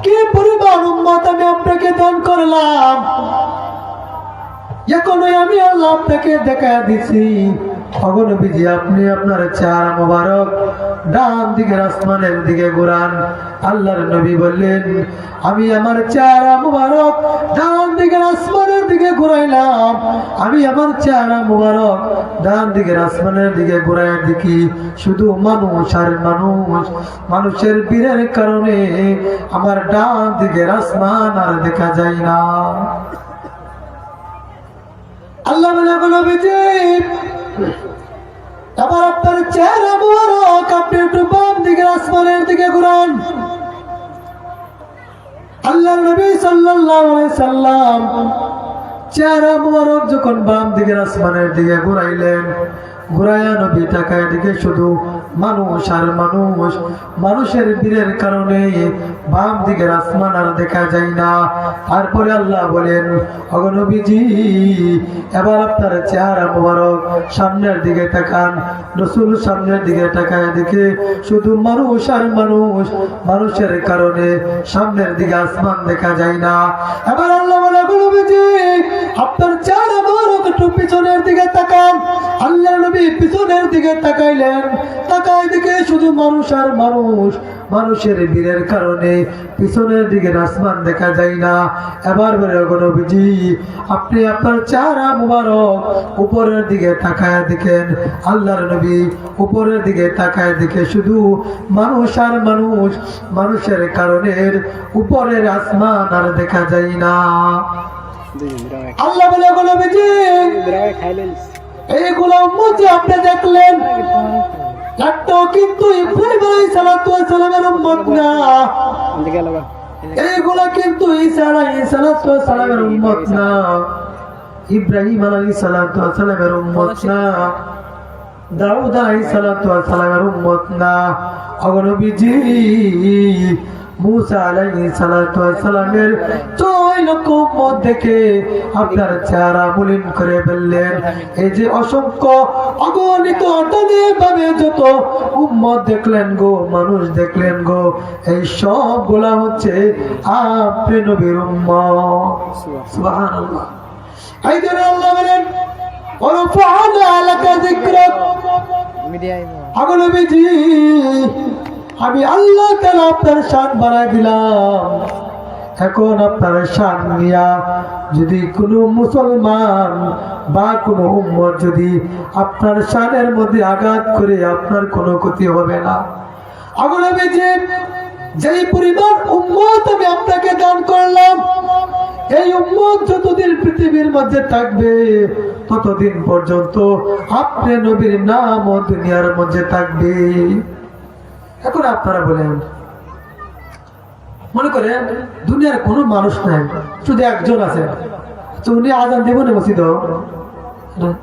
কি পরিমাণ উম্মত আমি আপনাকে দান করলাম, এখনই আমি আল্লাহ আপনাকে দেখা দিছি। ওগো নবীজি, আপনি আপনার চেহারা মোবারক ডান দিকে আসমানের দিকে ঘুরান। আল্লাহর নবী বললেন, আমি আমার চেহারা মোবারক ডান দিকে আসমানের দিকে ঘুরাইলাম। আমি আমার চেহারা মোবারক ডান দিকে আসমানের দিকে ঘুরাই দেখি শুধু মানুষ আর মানুষ। মানুষের বীরের কারণে আমার ডান দিকে আসমান আর দেখা যায় না। আল্লাহ বলে, নবীজি এবার আপনার চেহারা মোবারক আপনি একটু বাম দিকে আসমানের দিকে ঘুরান। আল্লাহর নবী সাল্লাল্লাহু আলাইহি সাল্লাম চেহারা মোবারক যখন বাম দিকে আসমানের দিকে ঘুরাইলেন, ঘুরাইয়া নবী তাকায় দিকে শুধু মানুষ আর মানুষ। মানুষের বীরের কারণে বাম দিকের আসমান আর দেখা যায় না। তারপরে আল্লাহ বলেন, ওগো নবীজি এবার আপনার চেহারা মোবারক সামনের দিকে তাকান। রাসূল সামনের দিকে তাকায় দেখে শুধু মানুষ আর মানুষ। মানুষের কারণে সামনের দিকে আসমান দেখা যায় না। এবার আল্লাহ বলে, ওগো নবীজি আপনার চেহারা মোবারক একটু পিছনের দিকে তাকান। আল্লাহ নবী পিছনের দিকে তাকাইলেন, তাকায় দিকে শুধু মানুষ আর মানুষ। মানুষের বীরের কারণে পিছনের দিকে আসমান দেখা যায় না। এবার বলে, ওগো নবীজি আপনি আপনার চেহারা মুবারক উপরের দিকে তাকায় দেখেন। আল্লাহর নবী উপরের দিকে তাকায় দেখে শুধু মানুষ আর মানুষ। মানুষের কারণে উপরের আসমান আর দেখা যায় না। আল্লাহ বলে, ওগো নবীজি এইগুলো উম্মত যে আপনি দেখলেন একটাও কিন্তু ইব্রাহিম আলাইহিস সালামের উম্মত না। এইগুলা কিন্তু ঈসা আলাইহিস সালামের উম্মত না, ইব্রাহিম আলাইহিস সালামের উম্মত না, দাউদ আলাইহিস সালামের উম্মত না। ওগো নবীজি মুসা আলাইহিস সালামের 6 লক্ষ উম্মত দেখে আপনার চেহারা মলিন করে ফেললেন। এই যে অসংখ্য অগণিত ভাবে যত উম্মত দেখলেন গো, মানুষ দেখলেন গো, এই সবগুলা হচ্ছে আপনি নবীর উম্মত। সুবহানাল্লাহ। এই জন্য আল্লাহ বলেন, ওয়ারফা'না লাকা যিকরাক। ওগো নবীজি আমি আল্লাহ তাআলা আপনার শান বাড়ায় দিলাম। এখন আপনার শান নিয়া যদি কোনো মুসলমান বা কোনো উম্মত যদি আপনার শানের মধ্যে আঘাত করে আপনার কোনো ক্ষতি হবে না। ওগো নবীজি যেই পরিমাণ উম্মত আমি আপনাকে দান করলাম, এই উম্মত যতদিন পৃথিবীর মধ্যে থাকবে ততদিন পর্যন্ত আপনি নবীর নাম ও দুনিয়ার মধ্যে থাকবে। এখন আপনারা বলেন, মনে করেন দুনিয়ার কোনো মানুষ নাই, শুধু একজন আছে, তো উনি আজান দেব না মসজিদে?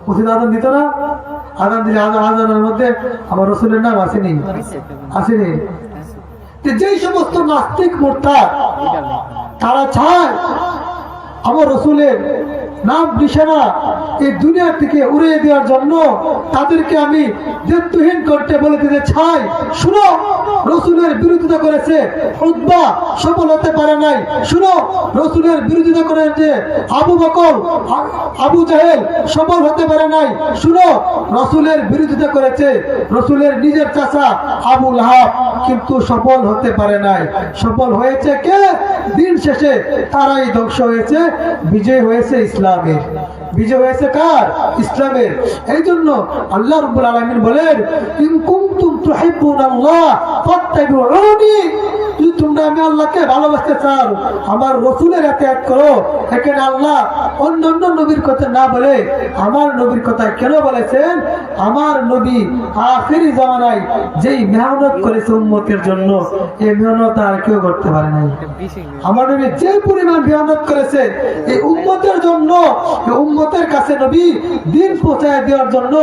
মসজিদে আজান দিত না? আজান দিলে আজানের মধ্যে আমার রাসূলের নাম আসেনি? আসেনি? যেই সমস্ত নাস্তিক মুরতাদ তারা চায় আমার রাসূলের নাম নিশানা এই দুনিয়া থেকে উড়িয়ে দেওয়ার জন্য, তাদেরকে আমি দায়িত্বহীন করতে বলে দিতে চাই, শুনো রাসূলের বিরোধিতা করেছে উতবা, সফল হতে পারে নাই। শুনো রাসূলের বিরোধিতা করেছে আবু বকর, আবু জাহেল, সফল হতে পারে নাই। শুনো রাসূলের বিরোধিতা করেছে রাসূলের নিজের চাচা আবু লাহাব, কিন্তু সফল হতে পারে নাই। সফল হয়েছে কে? দিন শেষে তারাই ধ্বংস হয়েছে, বিজয় হয়েছে ইসলামের। বিজয় হয়েছে কার? ইসলামের। এই জন্য আল্লাহ রাব্বুল আলামিন বলেন, ইন কুনতুম তুহিব্বুনাল্লাহ ফাত্তাবিউনি। যদি তোমরা আমি আল্লাহকে ভালোবাসতে চাও আমার রাসূলের ইত্তেবা করো। এখানে আল্লাহ অন্যান্য নবীর কথা না বলে আমার নবীর কথা কেন বলেছেন? আমার নবী আখিরি জামানায় যেই মেহনত করেছে উম্মতের জন্য, এই মেহনত আর কেউ করতে পারে নাই। আমার নবী যে পরিমাণ মেহনত করেছে এই উম্মতের জন্য, এই উম্মতের কাছে নবী দিন পৌঁছায় দেওয়ার জন্য।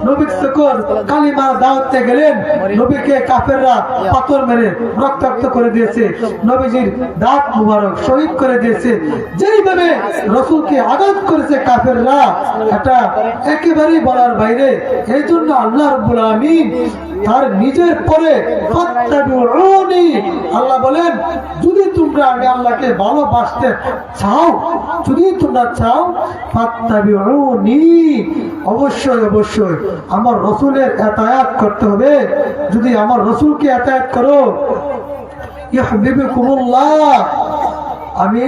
নবী যখন কালিমা দাওয়াতে গেলেন, নবীকে কাফেররা পাথর মেরে রক্তাক্ত করে দিয়েছে, নবীজির দাঁত মুবারক শহীদ করে দিয়েছে। যেইভাবে রাসূলকে আঘাত করেছে কাফেররা, এটা একেবারেই বলার বাইরে। এই জন্য আল্লাহ রাব্বুল আলামিন তার নিজের পরে ফাত্তাবিউনি, আল্লাহ বলেন যদি তোমরা আমি আল্লাহকে ভালোবাসতে চাও, যদি তোমরা চাও ফাত্তাবিউনি, অবশ্যই অবশ্যই আমার রসুলের ইতাআত করতে হবে। যদি আমার রসুলকে ইতাআত করো, ইউহিব্বুকুমুল্লাহ, আমি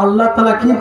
আল্লাহ তাআলা কি